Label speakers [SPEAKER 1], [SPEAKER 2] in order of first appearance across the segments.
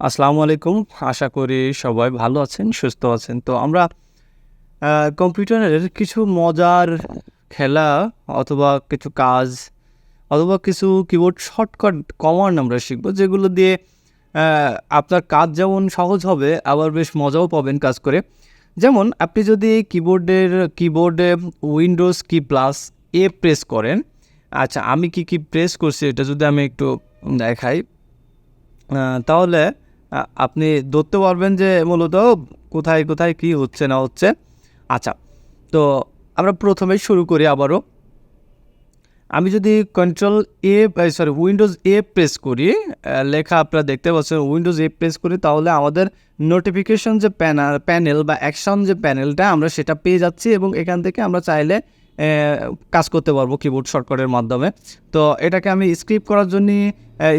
[SPEAKER 1] আসসালামু আলাইকুম। আশা করি সবাই ভালো আছেন, সুস্থ আছেন। তো আমরা কম্পিউটারের কিছু মজার খেলা অথবা কিছু কাজ অথবা কিছু কিবোর্ড শর্টকাট কমান্ড আমরা শিখব, যেগুলো দিয়ে আ আপনার কাজ যেমন সহজ হবে, আবার বেশ মজাও পাবেন কাজ করে। যেমন আপনি যদি কিবোর্ডে উইন্ডোজ কি প্লাস এ প্রেস করেন। আচ্ছা, আমি কি প্রেস করছি এটা যদি আমি একটু দেখাই। তাহলে আপনি ধরতে পারবেন যে মূলত কোথায় কি হচ্ছে না হচ্ছে। আচ্ছা, তো আমরা প্রথমেই শুরু করি আবারও। আমি যদি উইন্ডোজ এ প্রেস করি, লেখা আপনারা দেখতে পাচ্ছেন উইন্ডোজ এ প্রেস করি, তাহলে আমাদের নোটিফিকেশন যে প্যানেল বা অ্যাকশন যে প্যানেলটা আমরা সেটা পেয়ে যাচ্ছি এবং এখান থেকে আমরা চাইলে কাজ করতে পারবো কিবোর্ড শর্টকাটের মাধ্যমে। তো এটাকে আমি স্ক্রিপ করার জন্য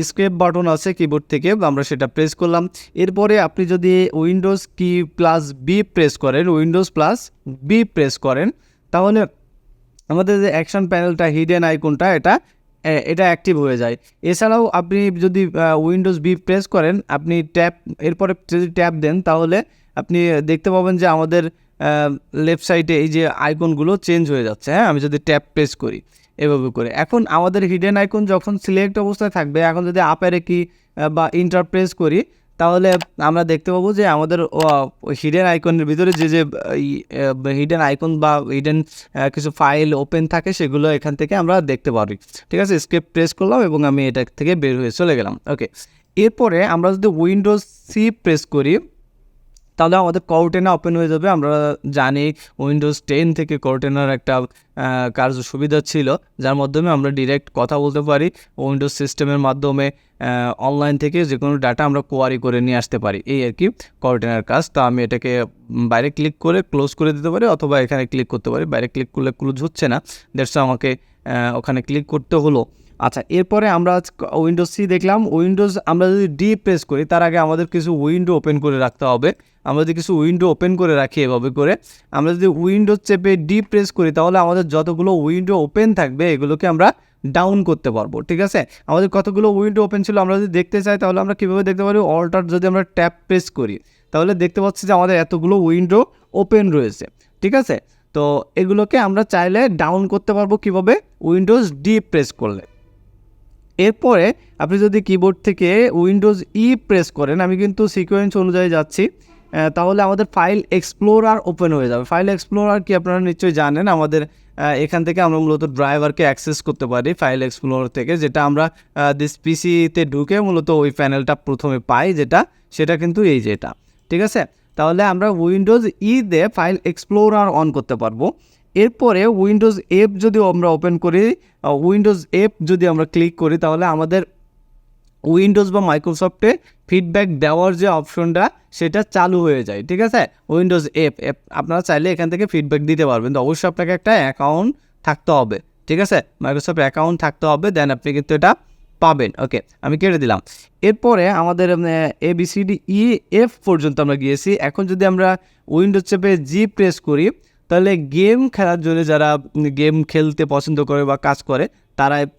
[SPEAKER 1] স্ক্রিপ বাটন আছে কিবোর্ড থেকে, আমরা সেটা প্রেস করলাম। এরপরে আপনি যদি উইন্ডোজ প্লাস বি প্রেস করেন, তাহলে আমাদের যে অ্যাকশন প্যানেলটা হিডেন আইকনটা এটা অ্যাক্টিভ হয়ে যায়। এছাড়াও আপনি যদি উইন্ডোজ বি প্রেস করেন, আপনি এরপরে যদি ট্যাপ দেন, তাহলে আপনি দেখতে পাবেন যে আমাদের লেফট সাইডে এই যে আইকনগুলো চেঞ্জ হয়ে যাচ্ছে। হ্যাঁ, আমি যদি ট্যাপ প্রেস করি এভাবে করে, এখন আমাদের হিডেন আইকন যখন সিলেক্ট অবস্থায় থাকবে, এখন যদি আপ অ্যারো কি বা ইন্টার প্রেস করি, তাহলে আমরা দেখতে পাবো যে আমাদের হিডেন আইকনের ভিতরে যে হিডেন আইকন বা হিডেন কিছু ফাইল ওপেন থাকে, সেগুলো এখান থেকে আমরা দেখতে পারি। ঠিক আছে, স্কেপ প্রেস করলাম এবং আমি এটা থেকে বের হয়ে চলে গেলাম। ওকে, এরপরে আমরা যদি উইন্ডোজ সি প্রেস করি, তাহলে আমাদের কর্টেনা ওপেন হয়ে যাবে। আমরা জানি উইন্ডোজ 10 থেকে কর্টেনার একটা কার্য সুবিধা ছিল, যার মাধ্যমে আমরা ডিরেক্ট কথা বলতে পারি উইন্ডোজ সিস্টেমের মাধ্যমে। অনলাইন থেকে যে কোনো ডাটা আমরা কোয়ারি করে নিয়ে আসতে পারি, এই আর কি কর্টেনার কাজ। তো আমি এটাকে বাইরে ক্লিক করে ক্লোজ করে দিতে পারি, অথবা এখানে ক্লিক করতে পারি। বাইরে ক্লিক করলে ক্লোজ হচ্ছে না, দ্যাটস আমাকে ওখানে ক্লিক করতে হলো। আচ্ছা, এরপরে আমরা উইন্ডোজ সি দেখলাম। আমরা যদি ডি প্রেস করি, তার আগে আমাদের কিছু উইন্ডো ওপেন করে রাখতে হবে। আমরা যদি কিছু উইন্ডো ওপেন করে রাখি এভাবে করে, আমরা যদি উইন্ডোজ চেপে ডি প্রেস করি, তাহলে আমাদের যতগুলো উইন্ডো ওপেন থাকবে এগুলোকে আমরা ডাউন করতে পারবো। ঠিক আছে, আমাদের কতগুলো উইন্ডো ওপেন ছিল আমরা যদি দেখতে চাই, তাহলে আমরা কীভাবে দেখতে পারি? অল্টার যদি আমরা ট্যাপ প্রেস করি, তাহলে দেখতে পাচ্ছি যে আমাদের এতগুলো উইন্ডো ওপেন রয়েছে। ঠিক আছে, তো এগুলোকে আমরা চাইলে ডাউন করতে পারবো কীভাবে? উইন্ডোজ ডি প্রেস করলে। এরপরে আপনি যদি কিবোর্ড থেকে উইন্ডোজ ই প্রেস করেন, আমি কিন্তু সিকোয়েন্স অনুযায়ী যাচ্ছি, তাহলে আমাদের ফাইল এক্সপ্লোরার ওপেন হয়ে যাবে। ফাইল এক্সপ্লোরার কি আপনারা নিশ্চয়ই জানেন। আমাদের এখান থেকে আমরা মূলত ড্রাইভারকে অ্যাক্সেস করতে পারি ফাইল এক্সপ্লোরার থেকে, যেটা আমরা দিস পিসিতে ঢুকে মূলত ওই প্যানেলটা প্রথমে পাই, সেটা কিন্তু এই যে এটা। ঠিক আছে, তাহলে আমরা উইন্ডোজ ই দিয়ে ফাইল এক্সপ্লোরার অন করতে পারবো। এরপরে উইন্ডোজ এফ যদি আমরা ওপেন করি, উইন্ডোজ এফ যদি আমরা ক্লিক করি, তাহলে আমাদের উইন্ডোজ বা মাইক্রোসফটে ফিডব্যাক দেওয়ার যে অপশনটা সেটা চালু হয়ে যায়। ঠিক আছে, উইন্ডোজ এফ আপনারা চাইলে এখান থেকে ফিডব্যাক দিতে পারবেন। তো অবশ্যই আপনাকে একটা অ্যাকাউন্ট থাকতে হবে। ঠিক আছে, মাইক্রোসফট অ্যাকাউন্ট থাকতে হবে, দেন আপনি কিন্তু এটা পাবেন। ওকে, আমি কেটে দিলাম। এরপরে আমাদের ABCDEF পর্যন্ত আমরা গিয়েছি। এখন যদি আমরা উইন্ডোজ চেপে জি প্রেস করি, তাহলে গেম খেলার জন্য, যারা গেম খেলতে পছন্দ করে বা কাজ করে,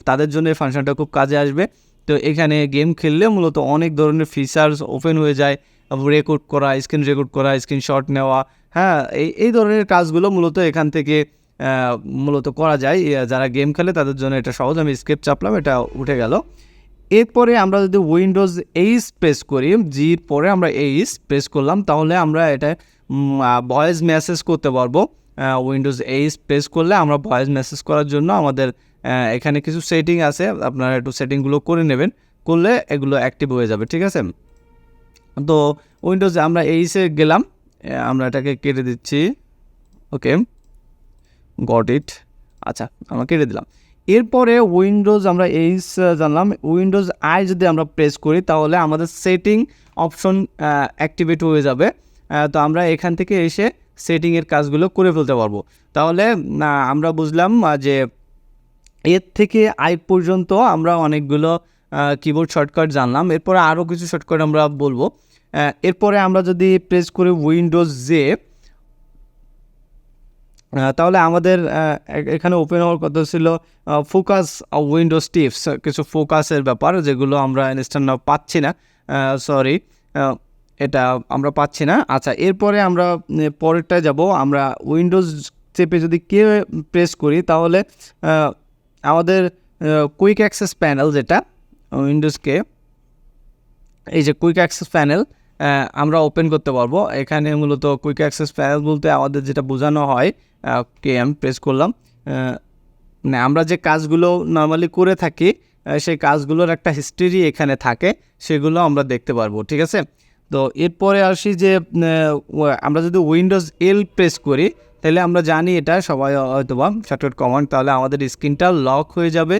[SPEAKER 1] তাদের জন্য এই ফাংশনটা খুব কাজে আসবে। তো এখানে গেম খেললে মূলত অনেক ধরনের ফিচার্স ওপেন হয়ে যায়, রেকর্ড করা, স্ক্রিন রেকর্ড করা, স্ক্রিনশট নেওয়া, হ্যাঁ, এই ধরনের কাজগুলো মূলত এখান থেকে মূলত করা যায়। যারা গেম খেলে তাদের জন্য এটা সহজ। আমি স্কেপ চাপলাম, এটা উঠে গেল। এরপরে আমরা যদি উইন্ডোজ এইচ প্রেস করি, জির পরে আমরা এইচ প্রেস করলাম, তাহলে আমরা এটা ভয়েস মেসেজ করতে পারবো। উইন্ডোজ এইচ প্রেস করলে আমরা ভয়েস মেসেজ করার জন্য আমাদের এখানে কিছু সেটিং আছে, আপনারা একটু সেটিংগুলো করে নেবেন, করলে এগুলো অ্যাক্টিভ হয়ে যাবে। ঠিক আছে, তো উইন্ডোজে আমরা এইচে গেলাম, আমরা এটাকে কেটে দিচ্ছি। ওকে, গট ইট। আচ্ছা, আমরা কেটে দিলাম। এরপরে উইন্ডোজ আমরা এইচ জানলাম। উইন্ডোজ আই যদি আমরা প্রেস করি, তাহলে আমাদের সেটিং অপশন অ্যাক্টিভেট হয়ে যাবে। তো আমরা এখান থেকে এসে সেটিংয়ের কাজগুলো করে ফেলতে পারবো। তাহলে আমরা বুঝলাম যে এর থেকে আই পর্যন্ত আমরা অনেকগুলো কিবোর্ড শর্টকাট জানলাম। এরপরে আরও কিছু শর্টকাট আমরা বলবো। এরপরে আমরা যদি প্রেস করি উইন্ডোজ জে, তাহলে আমাদের এখানে ওপেন হওয়ার কথা ছিল ফোকাস উইন্ডোজ টিপস, কিছু ফোকাসের ব্যাপার, যেগুলো আমরা ইনস্ট্যান্ট পাচ্ছি না, সরি। এটা আমরা পাচ্ছি না। আচ্ছা, এরপরে আমরা পরেরটায় যাব। আমরা উইন্ডোজ চেপে যদি কে প্রেস করি তাহলে আমাদের কুইক অ্যাক্সেস প্যানেল, যেটা উইন্ডোজকে এই যে কুইক অ্যাক্সেস প্যানেল আমরা ওপেন করতে পারবো। এখানে মূলত কুইক অ্যাক্সেস প্যানেল বলতে আমাদের যেটা বোঝানো হয়, আমি প্রেস করলাম, মানে আমরা যে কাজগুলো নর্মালি করে থাকি সেই কাজগুলোর একটা হিস্ট্রি এখানে থাকে, সেগুলো আমরা দেখতে পারবো। ঠিক আছে, তো এরপরে আসি যে আমরা যদি উইন্ডোজ এল প্রেস করি তাহলে আমরা জানি এটা সবাই হয়তো বা শর্টকাট কমান্ড, তাহলে আমাদের স্ক্রিনটা লক হয়ে যাবে,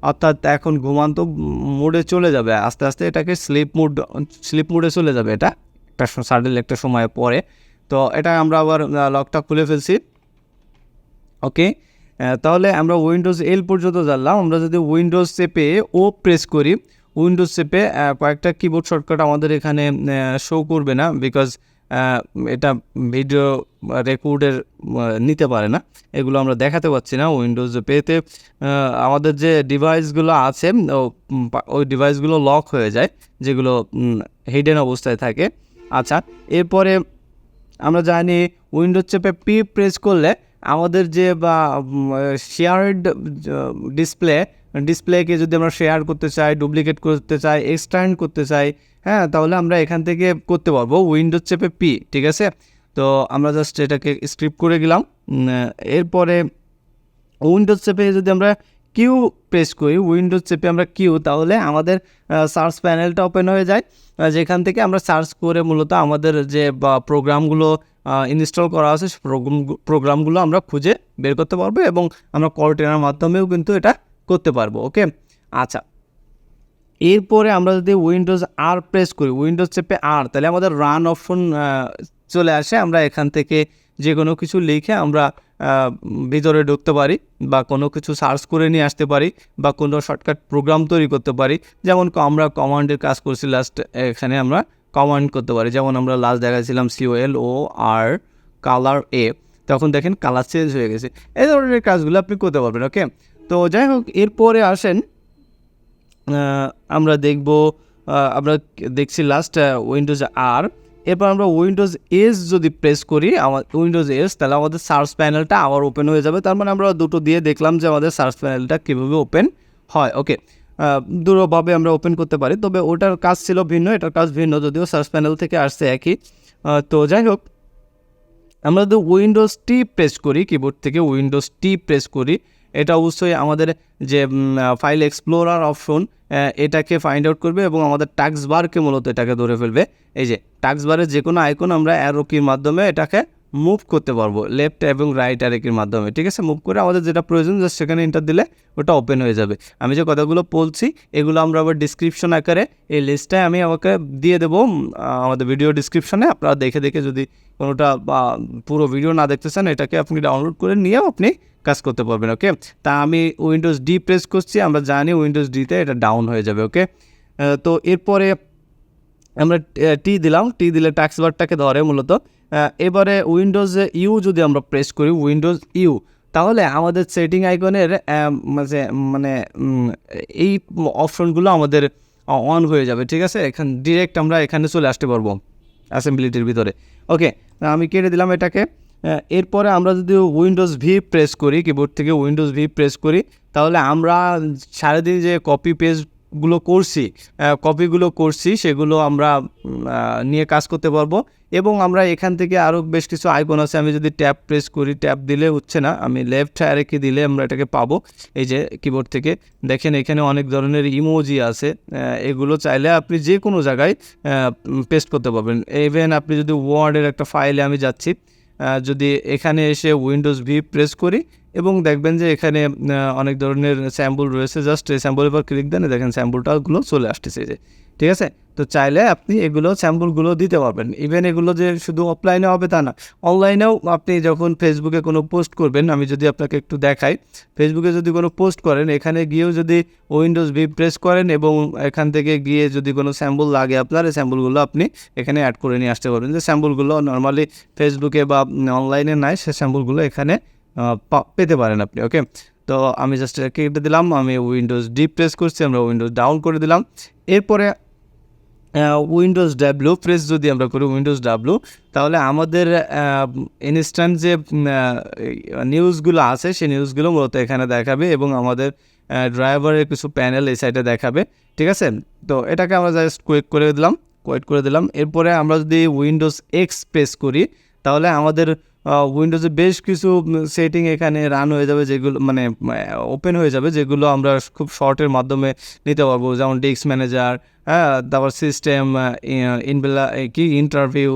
[SPEAKER 1] অর্থাৎ এখন ঘুমান্ত মোডে চলে যাবে আস্তে আস্তে, এটাকে স্লিপ মোডে চলে যাবে এটা সাডেন একটা সময় পরে। তো এটা আমরা আবার লকটা খুলে ফেলছি। ওকে, তাহলে আমরা উইন্ডোজ এল পর্যন্ত জানলাম। আমরা যদি উইন্ডোজ চেপে ও প্রেস করি, উইন্ডোজ চেপে কয়েকটা কিবোর্ড শর্টকাট আমাদের এখানে শো করবে না, বিকজ এটা ভিডিও রেকর্ডের নিতে পারে না, এগুলো আমরা দেখাতে পাচ্ছি না উইন্ডোজ পেতে। আমাদের যে ডিভাইসগুলো আছে ওই ডিভাইসগুলো লক হয়ে যায়, যেগুলো হিডেন অবস্থায় থাকে। আচ্ছা, এরপরে আমরা জানি উইন্ডোজ চেপে প্রেস করলে আমাদের যে বা শেয়ার্ড ডিসপ্লেকে যদি আমরা শেয়ার করতে চাই, ডুপ্লিকেট করতে চাই, এক্সটেন্ড করতে চাই, হ্যাঁ, তাহলে আমরা এখান থেকে করতে পারবো উইন্ডোজ চেপে ঠিক আছে, তো আমরা জাস্ট এটাকে স্ক্রিপ্ট করে গেলাম। এরপরে উইন্ডোজ চেপে যদি আমরা কিউ প্রেস করি, উইন্ডোজ চেপে আমরা কিউ, তাহলে আমাদের সার্চ প্যানেলটা ওপেন হয়ে যায়, যেখান থেকে আমরা সার্চ করে মূলত আমাদের যে প্রোগ্রামগুলো ইনস্টল করা আছে প্রোগ্রামগুলো আমরা খুঁজে বের করতে পারবো, এবং আমরা কর্টেনার মাধ্যমেও কিন্তু এটা করতে পারবো। ওকে, আচ্ছা, এরপরে আমরা যদি উইন্ডোজ আর প্রেস করি, উইন্ডোজ চেপে আর, তাহলে আমাদের রান অপশন চলে আসে। আমরা এখান থেকে যে কোনো কিছু লিখে আমরা ভিতরে ঢুকতে পারি, বা কোনো কিছু সার্চ করে নিয়ে আসতে পারি, বা কোনো শর্টকাট প্রোগ্রাম তৈরি করতে পারি। যেমন আমরা কমান্ডের কাজ করছি লাস্ট, এখানে আমরা কমান্ড করতে পারি। যেমন আমরা লাস্ট দেখাচ্ছিলাম COLOR কালার এ, তখন দেখেন কালার চেঞ্জ হয়ে গেছে। এই ধরনের কাজগুলো আপনি করতে পারবেন। ওকে, তো যাই হোক, এরপরে আসেন আমরা দেখব, আমরা দেখছি লাস্ট উইন্ডোজ আর। এরপর আমরা উইন্ডোজ এস যদি প্রেস করি, উইন্ডোজ এস, তাহলে আমাদের সার্চ প্যানেলটা আবার ওপেন হয়ে যাবে। তার মানে আমরা দুটো দিয়ে দেখলাম যে আমাদের সার্চ প্যানেলটা কীভাবে ওপেন হয়। ওকে, দুটোভাবে আমরা ওপেন করতে পারি, তবে ওটার কাজ ছিল ভিন্ন, এটার কাজ ভিন্ন, যদিও সার্চ প্যানেল থেকে আসছে একই। তো যাই হোক, আমরা যদি উইন্ডোজ টি প্রেস করি, কিবোর্ড থেকে উইন্ডোজ টি প্রেস করি, এটা অবশ্যই আমাদের যে ফাইল এক্সপ্লোরার অপশন এটাকে ফাইন্ড আউট করবে, এবং আমাদের টাস্কবারকে মূলত এটাকে ধরে ফেলবে। এই যে টাস্কবারের যে কোনো আইকন আমরা অ্যারো কির মাধ্যমে এটাকে মুভ করতে পারবো, লেফট এবং রাইট অ্যারো কির মাধ্যমে। ঠিক আছে, মুভ করে আমাদের যেটা প্রয়োজন জাস্ট সেখানে এন্টার দিলে ওটা ওপেন হয়ে যাবে। আমি যে কথাগুলো বলছি এগুলো আমরা আবার ডিসক্রিপশন আকারে এই লিস্টটায় আমি আমাকে দিয়ে দেবো আমাদের ভিডিও ডিসক্রিপশনে। আপনারা দেখে দেখে যদি কোনোটা বা পুরো ভিডিও না দেখতে চান, এটাকে আপনি ডাউনলোড করে নিয়েও আপনি কাজ করতে পারবেন। ওকে, তা আমি উইন্ডোজ ডি প্রেস করছি, আমরা জানি উইন্ডোজ ডিতে এটা ডাউন হয়ে যাবে। ওকে, তো এরপরে আমরা টি দিলাম, টি দিলে টাস্কবারটাকে ধরে মূলত। এবারে উইন্ডোজ ইউ যদি আমরা প্রেস করি, উইন্ডোজ ইউ, তাহলে আমাদের সেটিং আইকনের মানে এই অপশনগুলো আমাদের অন হয়ে যাবে। ঠিক আছে, ডিরেক্ট আমরা এখানে চলে আসতে পারবো অ্যাসেম্বলিটির ভিতরে। ওকে, আমি কেটে দিলাম এটাকে। এরপরে আমরা যদি উইন্ডোজ ভি প্রেস করি, কিবোর্ড থেকে উইন্ডোজ ভি প্রেস করি, তাহলে আমরা সারাদিন যে কপিগুলো করছি সেগুলো আমরা নিয়ে কাজ করতে পারবো। এবং আমরা এখান থেকে আরও বেশ কিছু আইকন আছে, আমি যদি ট্যাব প্রেস করি, ট্যাব দিলে হচ্ছে না, আমি লেফট অ্যারো কি দিলে আমরা এটাকে পাবো। এই যে কিবোর্ড থেকে দেখেন এখানে অনেক ধরনের ইমোজি আছে, এগুলো চাইলে আপনি যে কোনো জায়গায় পেস্ট করতে পারবেন। ইভেন আপনি যদি ওয়ার্ডের একটা ফাইলে আমি যাচ্ছি, যদি এখানে এসে উইন্ডোজ ভি প্রেস করি, এবং দেখবেন যে এখানে অনেক ধরনের স্যাম্পল রয়েছে, জাস্ট এই স্যাম্পল এবার ক্লিক দেন, দেখেন স্যাম্পলটাগুলো চলে আসতেছে যে। ঠিক আছে, তো চাইলে আপনি এগুলো স্যাম্পলগুলো দিতে পারবেন। ইভেন এগুলো যে শুধু অফলাইনে হবে তা না, অনলাইনেও আপনি যখন ফেসবুকে কোনো পোস্ট করবেন, আমি যদি আপনাকে একটু দেখাই, ফেসবুকে যদি কোনো পোস্ট করেন, এখানে গিয়েও যদি উইন্ডোজ ভি প্রেস করেন এবং এখান থেকে গিয়ে যদি কোনো স্যাম্পল লাগে আপনার, এই স্যাম্পলগুলো আপনি এখানে অ্যাড করে নিয়ে আসতে পারবেন। যে স্যাম্পলগুলো নর্মালি ফেসবুকে বা অনলাইনে নাই, সে স্যাম্পলগুলো এখানে পেতে পারেন আপনি। ওকে, তো আমি জাস্ট কেটে দিলাম, আমি উইন্ডোজ ডি প্রেস করছি, আমরা উইন্ডোজ ডাউন করে দিলাম। এরপরে উইন্ডোজ ডাব্লিউ প্রেস যদি আমরা করি উইন্ডোজ ডাব্লিউ, তাহলে আমাদের ইনস্ট্যান্ট যে নিউজগুলো আছে সেই নিউজগুলো মূলত এখানে দেখাবে এবং আমাদের ড্রাইভারের কিছু প্যানেল এই সাইডে দেখাবে, ঠিক আছে। তো এটাকে আমরা জাস্ট কোয়েট করে দিলাম। এরপরে আমরা যদি উইন্ডোজ এক্স প্রেস করি তাহলে আমাদের উইন্ডোজে বেশ কিছু সেটিং এখানে রান হয়ে যাবে, যেগুলো মানে ওপেন হয়ে যাবে, যেগুলো আমরা খুব শর্টের মাধ্যমে নিতে পারবো, যেমন ডেস্ক ম্যানেজার, তারপর সিস্টেম ইন্টারভিউ,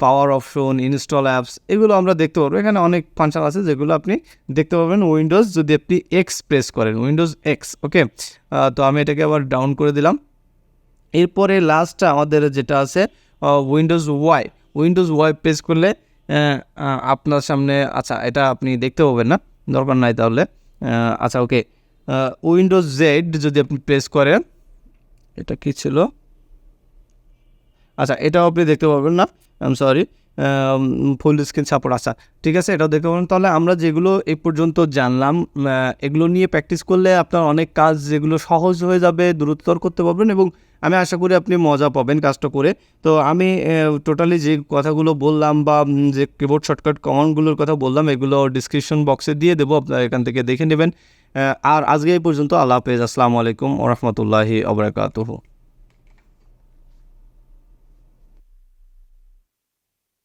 [SPEAKER 1] পাওয়ার অপশন, ইনস্টল অ্যাপস, এগুলো আমরা দেখতে পারবো। এখানে অনেক ফাংশন আছে যেগুলো আপনি দেখতে পাবেন উইন্ডোজ যদি আপনি এক্স প্রেস করেন, উইন্ডোজ এক্স। ওকে, তো আমি এটাকে আবার ডাউন করে দিলাম। এরপরে লাস্টটা আমাদের যেটা আছে উইন্ডোজ ওয়াই প্রেস করলে আপনার সামনে, আচ্ছা এটা আপনি দেখতে পাবেন না, দরকার নাই তাহলে। আচ্ছা ওকে, উইন্ডোজ জেড যদি আপনি প্রেস করেন, এটা কি ছিল, আচ্ছা এটাও আপনি দেখতে পাবেন না, সরি, ফুল স্ক্রিন সাপোর্ট, আচ্ছা ঠিক আছে, এটাও দেখতে পাবেন। তাহলে আমরা যেগুলো এই পর্যন্ত জানলাম, এগুলো নিয়ে প্র্যাকটিস করলে আপনার অনেক কাজ যেগুলো সহজ হয়ে যাবে, দ্রুততর করতে পারবেন এবং আমি আশা করি আপনি মজা পাবেন কাজটা করে। তো আমি টোটালি যে কথাগুলো বললাম বা যে কিবোর্ড শর্টকাট কমান্ডগুলোর কথা বললাম, এগুলো ডিসক্রিপশন বক্সে দিয়ে দেবো, আপনারা এখান থেকে দেখে নেবেন। আর আজকে এই পর্যন্ত, আল্লাহ হাফেজ, আসসালামু আলাইকুম ওয়া রাহমাতুল্লাহি ওয়া বারাকাতুহু।